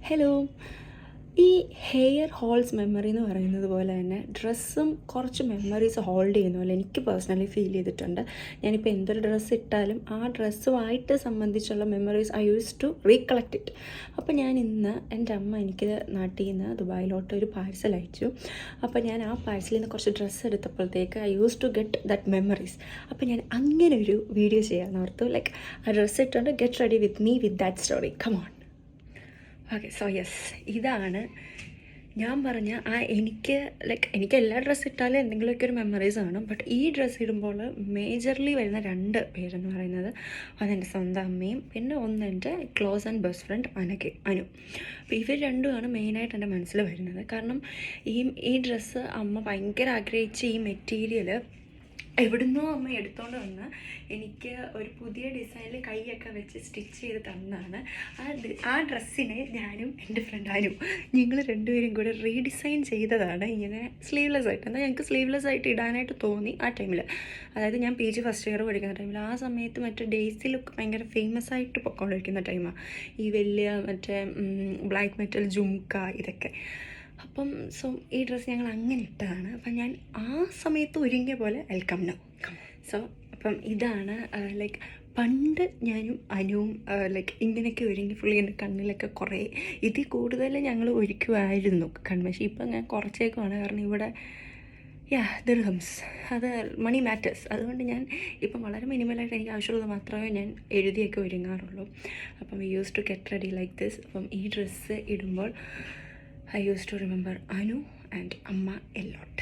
Hello. ഈ hair holes memory എന്ന് പറയുന്നത് പോലെ തന്നെ ഡ്രസ്സും കുറച്ച് മെമ്മറീസ് ഹോൾഡ് ചെയ്യുന്ന പോലെ എനിക്ക് പേഴ്സണലി ഫീൽ ചെയ്തിട്ടുണ്ട്. ഞാനിപ്പോൾ എന്തൊരു ഡ്രസ്സ് ഇട്ടാലും ആ ഡ്രസ്സുമായിട്ട് സംബന്ധിച്ചുള്ള memories I use to recollect it. അപ്പോൾ ഞാൻ ഇന്ന് എൻ്റെ അമ്മ എനിക്ക് നാട്ടിൽ നിന്ന് ദുബായിലോട്ട് ഒരു പാഴ്സൽ അയച്ചു. അപ്പോൾ ഞാൻ ആ പാഴ്സലിൽ നിന്ന് കുറച്ച് ഡ്രസ്സ് എടുത്തപ്പോഴത്തേക്ക് I use to get that memories. അപ്പോൾ ഞാൻ അങ്ങനെ ഒരു വീഡിയോ ചെയ്യാമെന്ന് ഓർത്തു. ലൈക്ക് ആ ഡ്രസ്സ് ഇട്ടുകൊണ്ട് get ready with me with that story. Come on. Okay, so yes, ഇതാണ് ഞാൻ പറഞ്ഞ എനിക്ക് എല്ലാ ഡ്രസ്സ് ഇട്ടാലും എന്തെങ്കിലുമൊക്കെ ഒരു മെമ്മറീസ് കാണും. ബട്ട് ഈ ഡ്രസ്സ് ഇടുമ്പോൾ മേജർലി വരുന്ന രണ്ട് പേരെന്ന് പറയുന്നത് അതെൻ്റെ സ്വന്തം അമ്മയും പിന്നെ ഒന്ന് എൻ്റെ close and best friend Anu. അപ്പോൾ ഇവർ രണ്ടുമാണ് മെയിനായിട്ട് എൻ്റെ മനസ്സിൽ വരുന്നത്. കാരണം ഈ ഡ്രസ്സ് അമ്മ ഭയങ്കര ആഗ്രഹിച്ച് ഈ മെറ്റീരിയൽ എവിടുന്നോ അമ്മ എടുത്തുകൊണ്ട് വന്ന് എനിക്ക് ഒരു പുതിയ ഡിസൈനിൽ കൈയൊക്കെ വെച്ച് സ്റ്റിച്ച് ചെയ്ത് തന്നതാണ്. ആ ഡ്രസ്സിനെ ഞാനും എൻ്റെ ഫ്രണ്ടാനും ഞങ്ങൾ രണ്ടുപേരും കൂടെ റീഡിസൈൻ ചെയ്തതാണ് ഇങ്ങനെ സ്ലീവ്ലെസ് ആയിട്ട്. എന്നാൽ ഞങ്ങൾക്ക് സ്ലീവ്ലെസ് ആയിട്ട് ഇടാനായിട്ട് തോന്നി ആ ടൈമിൽ. അതായത് ഞാൻ PG ഫസ്റ്റ് ഇയർ പഠിക്കുന്ന ടൈമിൽ. ആ സമയത്ത് മറ്റേ ഡേയ്സി ലുക്ക് ഭയങ്കര ഫേമസ് ആയിട്ട് പൊയ്ക്കൊണ്ടിരിക്കുന്ന ടൈമാണ്. ഈ വലിയ മറ്റേ ബ്ലാക്ക് മെറ്റൽ ജുംക്ക ഇതൊക്കെ. അപ്പം സോ ഈ ഡ്രസ്സ് ഞങ്ങൾ അങ്ങനെ ഇട്ടതാണ്. അപ്പം ഞാൻ ആ സമയത്ത് ഒരുങ്ങിയ പോലെ വെൽക്കം നൗ. സോ അപ്പം ഇതാണ് ലൈക്ക് പണ്ട് ഞാനും അനുവും ഇങ്ങനെയൊക്കെ ഒരുങ്ങി ഫുള്ളി എൻ്റെ കണ്ണിലൊക്കെ കുറേ ഇതിൽ കൂടുതൽ ഞങ്ങൾ ഒരുക്കുമായിരുന്നു കൺമശി. ഇപ്പം ഞാൻ കുറച്ചേക്കുമാണ്. കാരണം ഇവിടെ ദിർഹംസ്, അത് മണി മാറ്റേഴ്സ്. അതുകൊണ്ട് ഞാൻ ഇപ്പം വളരെ മിനിമലായിട്ട് എനിക്ക് ആവശ്യമുള്ളത് മാത്രമേ ഞാൻ എഴുതിയൊക്കെ ഒരുങ്ങാറുള്ളൂ. അപ്പം I use to get ready like this. അപ്പം ഈ ഡ്രസ്സ് ഇടുമ്പോൾ I used to remember Anu and Amma a lot.